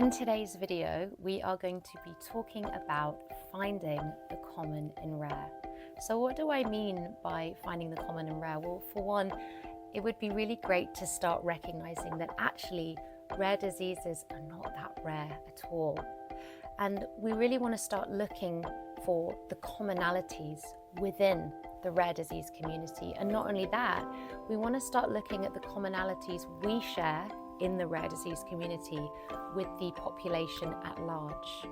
In today's video, we are going to be talking about finding the common in rare. So what do I mean by finding the common in rare? Well, for one, it would be really great to start recognizing that actually rare diseases are not that rare at all. And we really want to start looking for the commonalities within the rare disease community. And not only that, we want to start looking at the commonalities we share in the rare disease community with the population at large.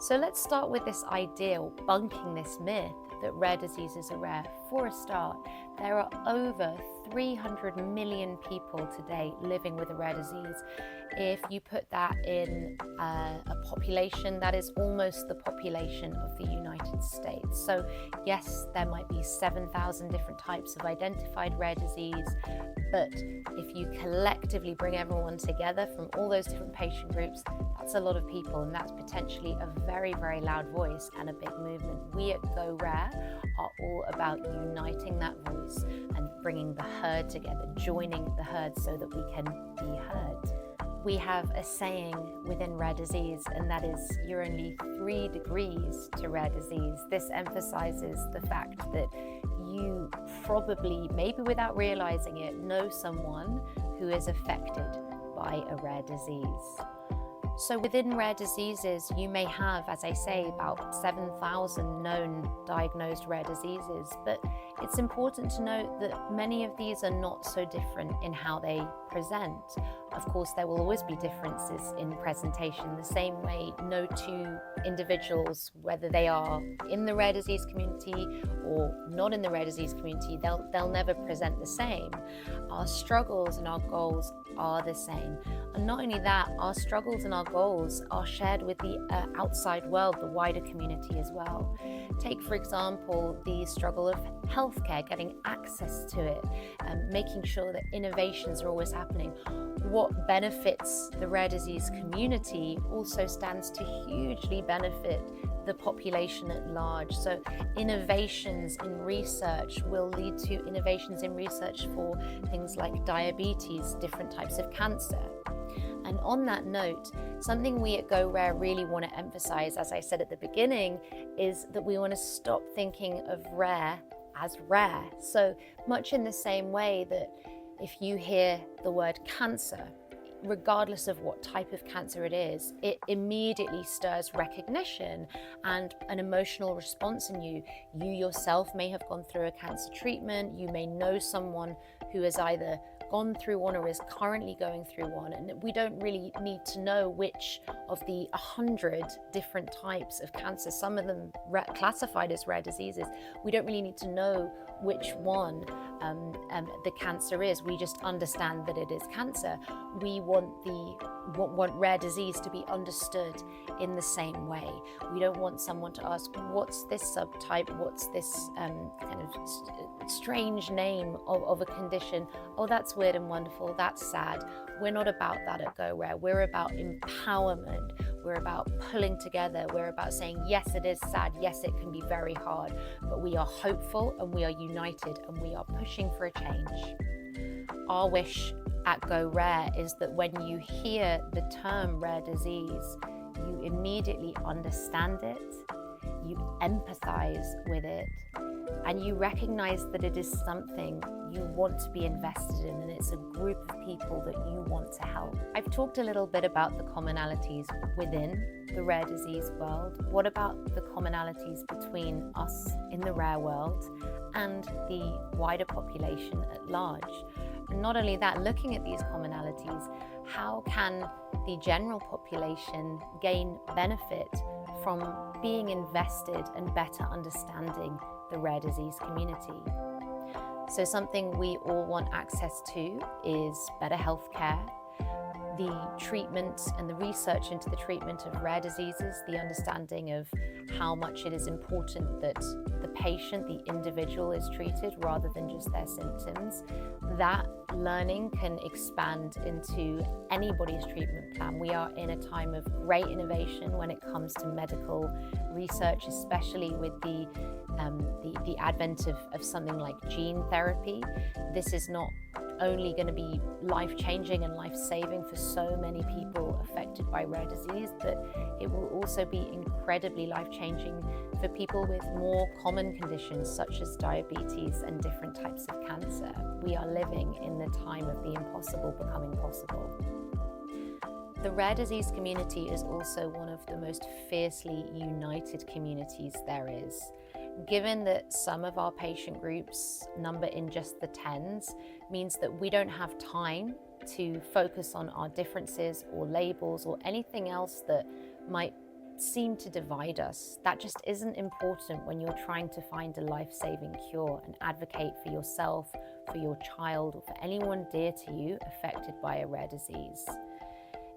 So let's start with this idea, or bunking this myth, that rare diseases are rare. For a start, there are over 300 million people today living with a rare disease. If you put that in a population, that is almost the population of the United States. So yes, there might be 7,000 different types of identified rare disease, but if you collectively bring everyone together from all those different patient groups, that's a lot of people, and that's potentially a very, very loud voice and a big movement. We at Go Rare are all about uniting that voice and bringing the herd together, joining the herd so that we can be heard. We have a saying within rare disease, and that is, you're only 3 degrees to rare disease. This emphasizes the fact that you probably, maybe without realizing it, know someone who is affected by a rare disease. So within rare diseases, you may have, as I say, about 7,000 known diagnosed rare diseases, but it's important to note that many of these are not so different in how they present. Of course, there will always be differences in presentation, the same way no two individuals, whether they are in the rare disease community or not in the rare disease community, they'll never present the same. Our struggles and our goals are the same. And not only that, our struggles and our goals are shared with the outside world, the wider community as well. Take, for example, the struggle of healthcare, getting access to it, and making sure that innovations are always happening. What benefits the rare disease community also stands to hugely benefit the population at large. So innovations in research will lead to innovations in research for things like diabetes, different types of cancer. And on that note, something we at Go Rare really want to emphasize, as I said at the beginning, is that we want to stop thinking of rare as rare. So much in the same way that if you hear the word cancer, regardless of what type of cancer it is, it immediately stirs recognition and an emotional response in you. You yourself may have gone through a cancer treatment. You may know someone who has either gone through one or is currently going through one, and we don't really need to know which of the 100 different types of cancer, some of them classified as rare diseases, we don't really need to know which one the cancer is. We just understand that it is cancer. We want rare disease to be understood in the same way. We don't want someone to ask, what's this subtype, what's this kind of strange name of a condition? Oh, that's weird and wonderful, that's sad. We're not about that at Go Rare. We're about empowerment. We're about pulling together. We're about saying, yes, it is sad. Yes, it can be very hard, but we are hopeful and we are united and we are pushing for a change. Our wish at Go Rare is that when you hear the term rare disease, you immediately understand it, you empathize with it, and you recognize that it is something you want to be invested in, and it's a group of people that you want to help. I've talked a little bit about the commonalities within the rare disease world. What about the commonalities between us in the rare world and the wider population at large? And not only that, looking at these commonalities, how can the general population gain benefit from being invested and better understanding the rare disease community? So something we all want access to is better healthcare, the treatment and the research into the treatment of rare diseases, the understanding of how much it is important that the patient, the individual, is treated rather than just their symptoms. That learning can expand into anybody's treatment plan. We are in a time of great innovation when it comes to medical research, especially with the advent of something like gene therapy. This is not only going to be life-changing and life-saving for so many people affected by rare disease, but it will also be incredibly life-changing for people with more common conditions such as diabetes and different types of cancer. We are living in the time of the impossible becoming possible. The rare disease community is also one of the most fiercely united communities there is. Given that some of our patient groups number in just the tens, means that we don't have time to focus on our differences or labels or anything else that might seem to divide us. That just isn't important when you're trying to find a life-saving cure and advocate for yourself, for your child, or for anyone dear to you affected by a rare disease.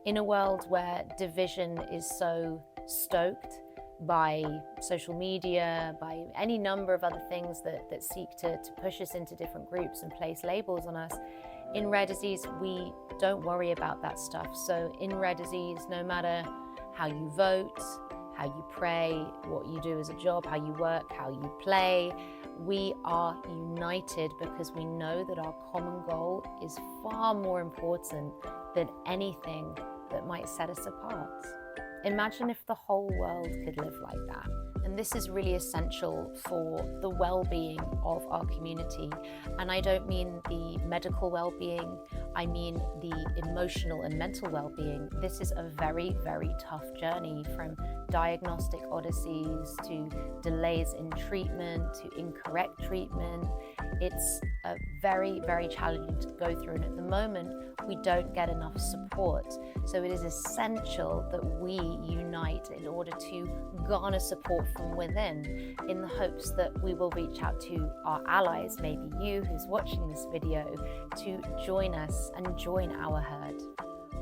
In a world where division is so stoked by social media, by any number of other things that seek to push us into different groups and place labels on us, in rare disease, we don't worry about that stuff. So in rare disease, no matter how you vote, how you pray, what you do as a job, how you work, how you play, we are united because we know that our common goal is far more important than anything that might set us apart. Imagine if the whole world could live like that. And this is really essential for the well-being of our community. And I don't mean the medical well-being, I mean the emotional and mental well-being. This is a very, very tough journey, from diagnostic odysseys to delays in treatment to incorrect treatment. It's a very, very challenging to go through, and at the moment we don't get enough support. So it is essential that we unite in order to garner support from within, in the hopes that we will reach out to our allies, maybe you who's watching this video, to join us and join our herd.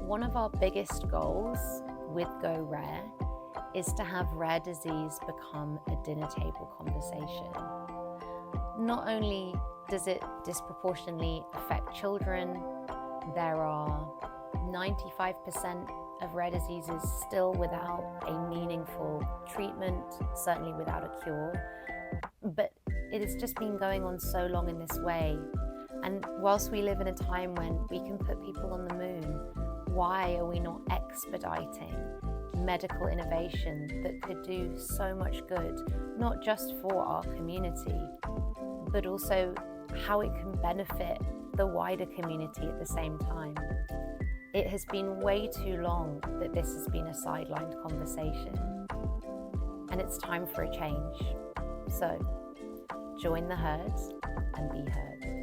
One of our biggest goals with Go Rare is to have rare disease become a dinner table conversation. Not only does it disproportionately affect children, there are 95% of rare diseases still without a meaningful treatment, certainly without a cure. But it has just been going on so long in this way. And whilst we live in a time when we can put people on the moon, why are we not expediting medical innovation that could do so much good, not just for our community, but also how it can benefit the wider community at the same time? It has been way too long that this has been a sidelined conversation, and it's time for a change. So join the herd and be heard.